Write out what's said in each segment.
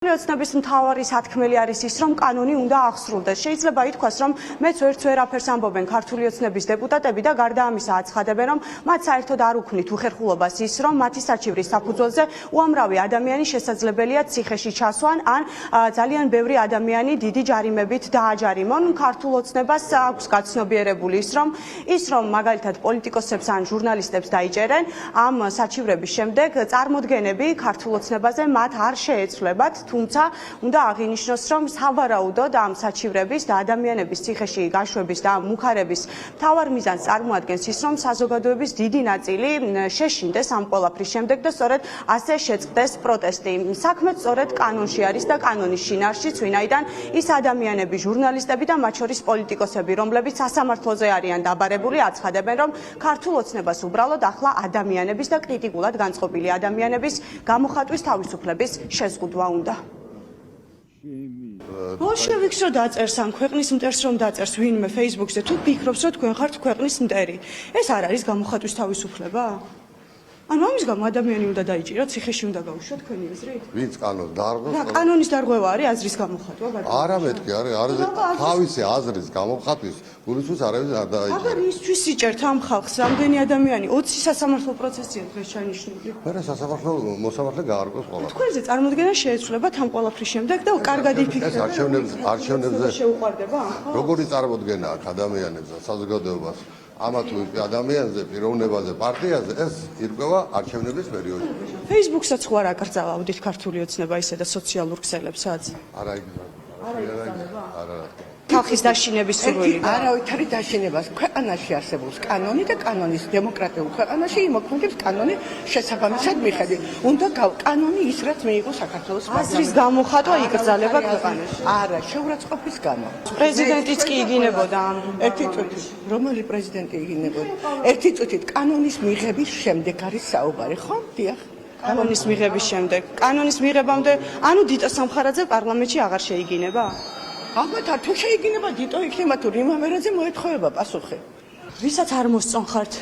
ოცნების მთავარი სათქმელი არის ის, რომ კანონი უნდა აღსრულდეს. შეიძლება ითქვას, რომ მეც ვერაფერს ამბობენ ქართული ოცნების დეპუტატები და გარდა ამისა აცხადებენ, რომ მათ საერთოდ არ უქმნით უხერხულობას ის, რომ მათი საჩივრის საფუძველზე უამრავი ადამიანი შესაძლებელია ციხეში ჩასვან, ან ძალიან ბევრი ადამიანი დიდი ჯარიმებით დააჯარიმონ. ქართულ ოცნებას აქვს გაცნობიერებული ის, რომ მაგალითად პოლიტიკოსებს ან ჟურნალისტებს დაიჭერენ ამ საჩივრების შემდეგ წარმოდგენები ქართულ ოცნებაზე მათ არ შეეცვლებათ. თუმცა უნდა აღინიშნოს, რომ სავარაუდოდ ამ საჩივრების და ადამიანების ციხეში გაშვების და მუხარების მთავარ მიზანს წარმოადგენს ის, რომ საზოგადოების დიდი ნაწილი შეშინდეს ამ ყველაფრის შემდეგ და სწორედ ასე შეწყდეს პროტესტი. საქმე სწორედ კანონში არის და კანონის შინაარსშიც, ვინაიდან ის ადამიანები, ჟურნალისტები და მათ შორის პოლიტიკოსები, რომლებიც სასამართლოზე არიან დაბარებული, აცხადებენ, რომ ქართულ ოცნებას უბრალოდ ახლა ადამიანების და კრიტიკულად განწყობილი ადამიანების გამოხატვის თავისუფლების შეზღუდვა უნდა. ბოლშევიკს რო დაწერს ან ქვეყნის მტერს რომ დაწერს ვინმე Facebook-ზე, თუ ფიქრობს, რომ თქვენ ხართ ქვეყნის მტერი, ეს არ არის გამოხატვის თავისუფლება? ანუ ამის გამო ადამიანი უნდა დაიჭიროთ, ციხეში უნდა გაუშვათ თქვენი აზრით? ვინც კანონს დაარღვევს? და კანონის დარღვევა არის აზრის გამოხატვა, ბატონო? არა მეთქი, არის თავისი აზრის გამოხატვის გულისთვის არავის არ დაიჭირა. აგარ ისთვის იჭერთ ამ ხალხს რამდენი ადამიანი 20 სასამართლო პროცესია დღეს ჩანიშნული. მერე სასამართლო მოსამართლე გაარკვევს ყველა. თქვენზე წარმოდგენა შეეცვლებათ ამ ყველაფრის შემდეგ და კარგად იფიქრებთ. ეს არჩევნებზე შეუყვარდება? როგორი წარმოდგენა აქვს ადამიანებს და საზოგადოებას? ამა თუ ის ადამიანზე, პიროვნებაზე, პარტიაზე ეს ირკვევა არჩევნების პერიოდში. Facebook-საც ხო არ აკრძალავდით ქართული ოცნება ისე და სოციალურ ქსელებსაც? არა იგზავნა. არა. ხალხის დაშინების სურვილი. არავითარი დაშინებას ქვეყანაში არსებობს კანონი და კანონის დემოკრატიულ ქვეყანაში იმოქმედებს კანონი შესაბამისად მიხედვით. უნდა კანონი ის რაც მიიღო საქართველოს აზრის გამოხატვა იკრძალება ქვეყანაში. არა, შეურაცხყოფის გამო. პრეზიდენტიც კი იგინებოდა ამ ერთი წუთით, რომელი პრეზიდენტი იგინებოდა? ერთი წუთით კანონის მიღების შემდეგ არის საუბარი, ხო? დიახ. კანონის მიღების შემდეგ. კანონის მიღებამდე, ანუ დიტო სამხარაძე პარლამენტში აღარ შეიგინება? ალბათ თუ შეიგინება დიტო იქნება თუ რიმა მერაძე მოეთხოვება პასუხი. ვისაც არ მოსწონხართ?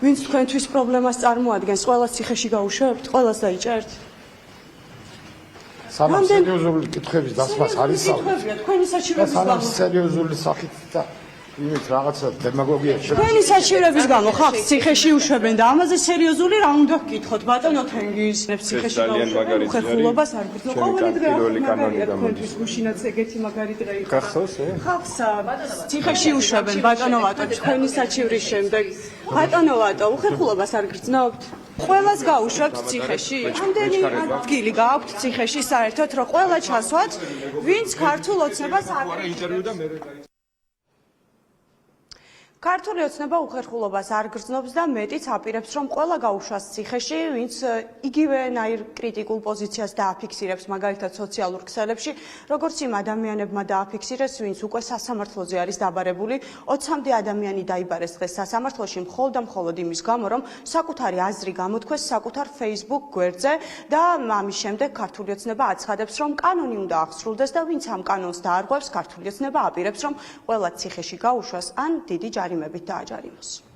ვინც თქვენთვის პრობლემას წარმოადგენს, ყველას ციხეში გაუშვებთ, ყველას დაიჭერთ? სანამ სერიოზული კითხვების დასმას არის კითხვებია თქვენი საჩივრების გამო. სანამ სერიოზული სახით და იმით რაღაცა დემაგოგია თქვენი საჩივრების გამო ხალხს ციხეში უშვებენ და ამაზე სერიოზული რა უნდა გკითხოთ ბატონო თენგიზ ციხეში გაუშვებენ უხერხულობას არ გრძნო ყოველი დღე მაგარია თქვენთვის გუშინაც ეგეთი მაგარი დღე იყო ხალხს ციხეში უშვებენ ბატონო ვატო თქვენი საჩივრის შემდეგ ბატონო ვატო უხერხულობას არ გრძნობთ ყველას გაუშვებთ ციხეში ამდენი ადგილი გააქვთ ციხეში საერთოდ რომ ყველა ჩასვათ ვინც ქართულ ოცნებას აკეთებს ქართული ოცნება უხერხულობას არ გრძნობს და მეტიც აპირებს, რომ ყველა გაუშვას ციხეში, ვინც იგივენაირ კრიტიკულ პოზიციას დააფიქსირებს, მაგალითად სოციალურ ქსელებში, როგორც იმ ადამიანებმა დააფიქსირეს, ვინც უკვე სასამართლოზე არის დაბარებული, 20-მდე ადამიანი დაიბარეს დღეს სასამართლოში მხოლოდ იმის გამო, რომ საკუთარი აზრი გამოთქვეს საკუთარ Facebook გვერდზე და ამის შემდეგ ქართული ოცნება აცხადებს, რომ კანონი უნდა აღსრულდეს და ვინც ამ კანონს დაარღვევს, ქართული ოცნება აპირებს, რომ ყველა ციხეში გაუშვას ან დიდი ჯარიმებით დააჯარიმოს.